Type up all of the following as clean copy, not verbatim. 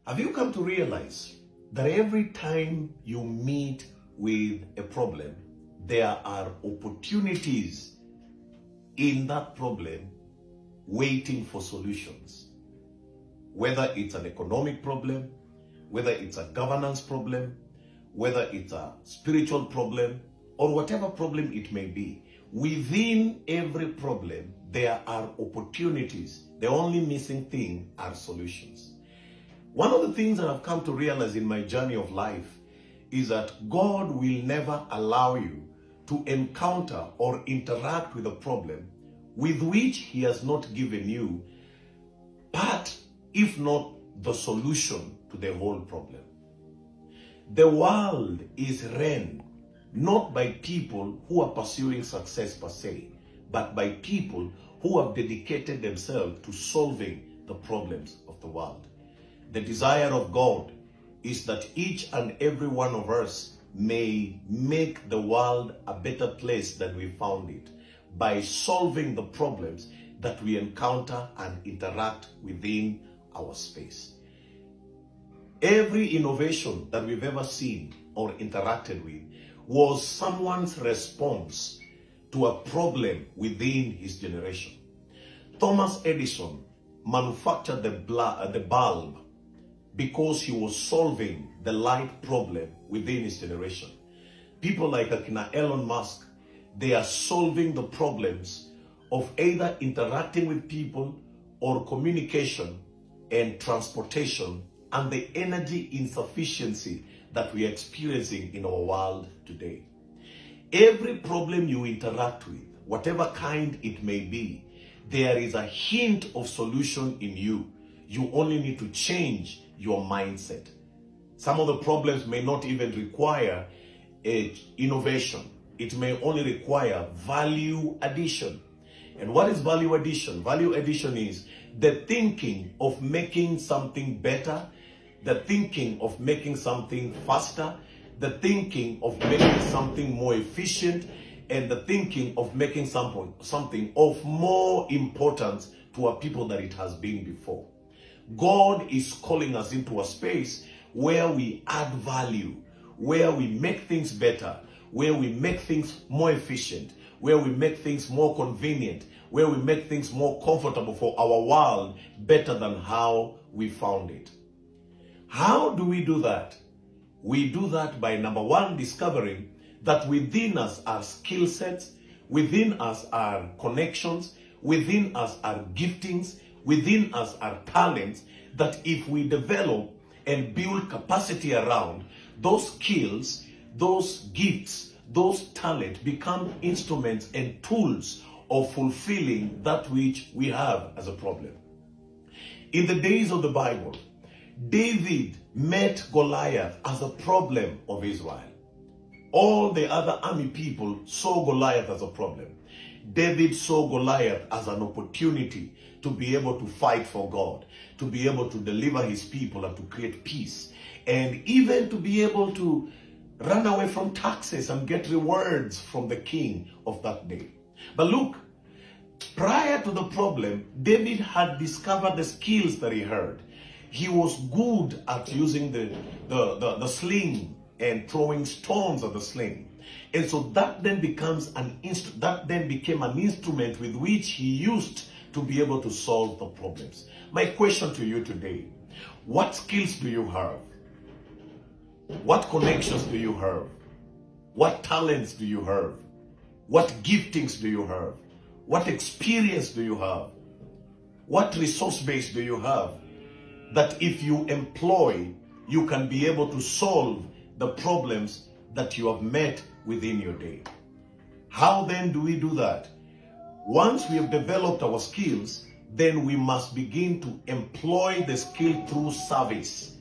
Have you come to realize that every time you meet with a problem, there are opportunities in that problem waiting for solutions? Whether it's an economic problem, whether it's a governance problem, whether it's a spiritual problem, or whatever problem it may be, within every problem, there are opportunities. The only missing thing are solutions. One of the things that I've come to realize in my journey of life is that God will never allow you to encounter or interact with a problem with which He has not given you part, if not the solution to the whole problem. The world is run not by people who are pursuing success per se, but by people who have dedicated themselves to solving the problems of the world. The desire of God is that each and every one of us may make the world a better place than we found it by solving the problems that we encounter and interact within our space. Every innovation that we've ever seen or interacted with was someone's response to a problem within his generation. Thomas Edison manufactured the bulb because he was solving the light problem within his generation. People like Elon Musk, they are solving the problems of either interacting with people or communication and transportation and the energy insufficiency that we are experiencing in our world today. Every problem you interact with, whatever kind it may be, there is a hint of solution in you. You only need to change your mindset. Some of the problems may not even require innovation. It may only require value addition. And what is value addition? Value addition is the thinking of making something better, the thinking of making something faster, the thinking of making something more efficient, and the thinking of making something of more importance to a people than it has been before. God is calling us into a space where we add value, where we make things better, where we make things more efficient, where we make things more convenient, where we make things more comfortable for our world better than how we found it. How do we do that? We do that by, number one, discovering that within us are skill sets, within us are connections, within us are giftings, within us are talents that if we develop and build capacity around, those skills, those gifts, those talents become instruments and tools of fulfilling that which we have as a problem. In the days of the Bible, David met Goliath as a problem of Israel. All the other army people saw Goliath as a problem. David saw Goliath as an opportunity to be able to fight for God, to be able to deliver his people and to create peace, and even to be able to run away from taxes and get rewards from the king of that day. But look, prior to the problem, David had discovered the skills that he had. He was good at using the sling and throwing stones at the sling. And so that then became an instrument with which he used to be able to solve the problems. My question to you today, what skills do you have? What connections do you have? What talents do you have? What giftings do you have? What experience do you have? What resource base do you have that if you employ, you can be able to solve the problems that you have met within your day? How then do we do that? Once we have developed our skills, then we must begin to employ the skill through service.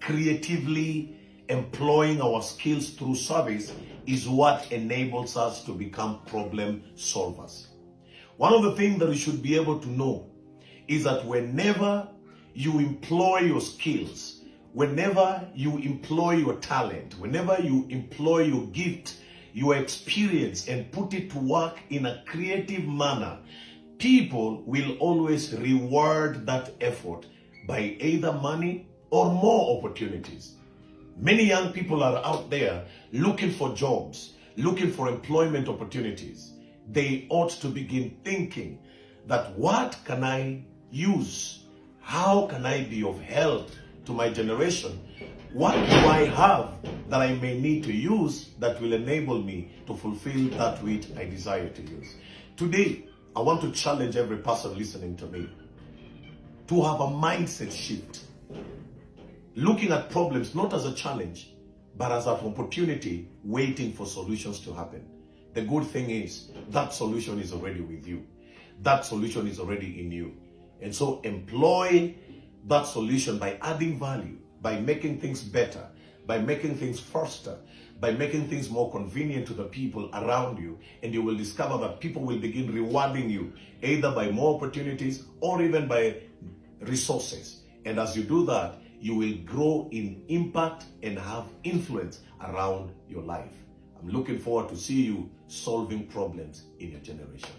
Creatively employing our skills through service is what enables us to become problem solvers. One of the things that you should be able to know is that whenever you employ your skills, whenever you employ your talent, whenever you employ your gift, your experience, and put it to work in a creative manner, people will always reward that effort by either money or more opportunities. Many young people are out there looking for jobs, looking for employment opportunities. They ought to begin thinking that what can I use? How can I be of help to my generation? What do I have that I may need to use that will enable me to fulfill that which I desire to use? Today, I want to challenge every person listening to me to have a mindset shift. Looking at problems not as a challenge, but as an opportunity waiting for solutions to happen. The good thing is that solution is already with you. That solution is already in you. And so employ that solution by adding value, by making things better, by making things faster, by making things more convenient to the people around you. And you will discover that people will begin rewarding you either by more opportunities or even by resources. And as you do that, you will grow in impact and have influence around your life. I'm looking forward to see you solving problems in your generation.